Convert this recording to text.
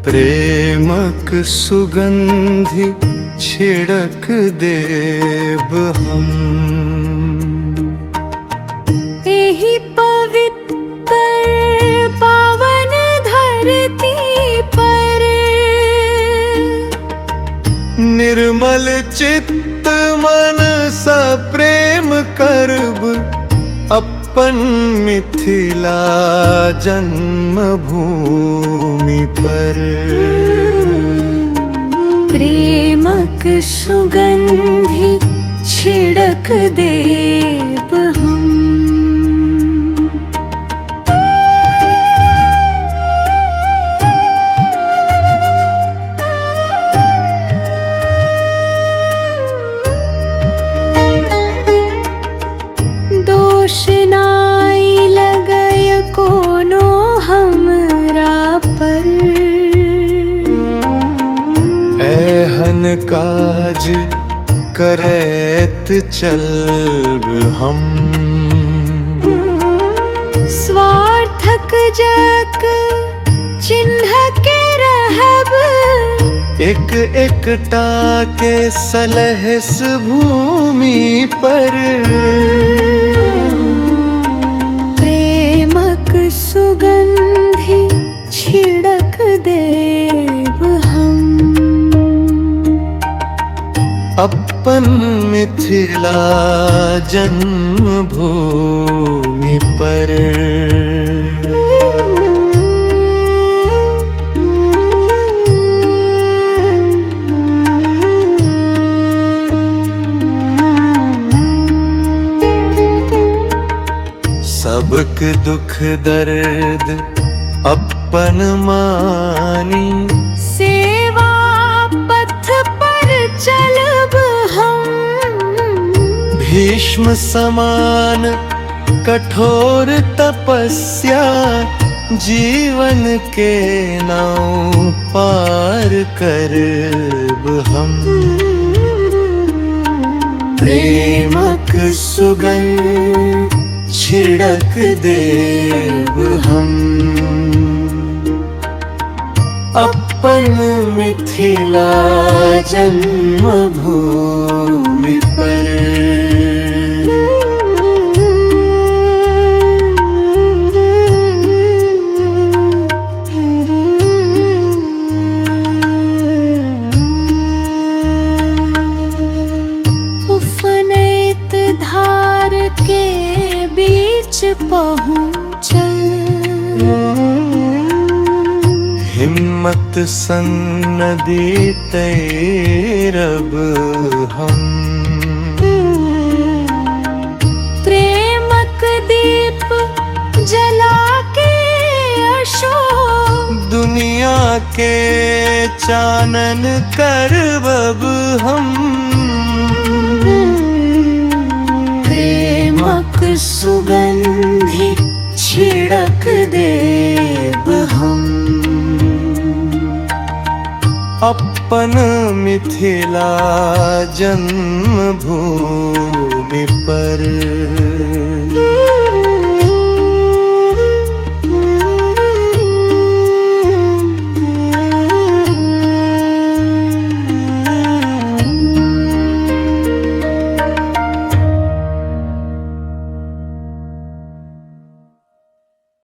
प्रेमक सुगंधि छिड़क देव हम। एहि पवित्र पावन धरती पर निर्मल चित्त मन सा प्रेम करब अपन मिथिला जन्मभूमि पर। प्रेमक सुगंधि छिड़क देव हम। दोष नाई लगय कोनो हमरा पर। एहन काज करैत चलब हम। स्वार्थक जग चिन्ह के रहब एक एकटा के सलहेस भूमि पर। प्रेमक सुगंधि छिड़क देव हम। अपन मिथिला जन्मभूमि पर। सबक दुख दर्द अपन मानी। सेवा पथ पर चलब हम। भीष्म समान कठोर तपस्या जीवन के नाव पार करब हम। प्रेमक सुगंध छिड़क देव हम। अपन मिथिला जन्मभूमि पर। उफनैत धार के बीच पहुँचल। हिम्मत सन्नदी तैरब हम। प्रेमक दीप जला के अशोक दुनिया के चानन करब हम। प्रेमक सुगंधि छिड़क देव हम। अपन मिथिला जन्मभूमि पर।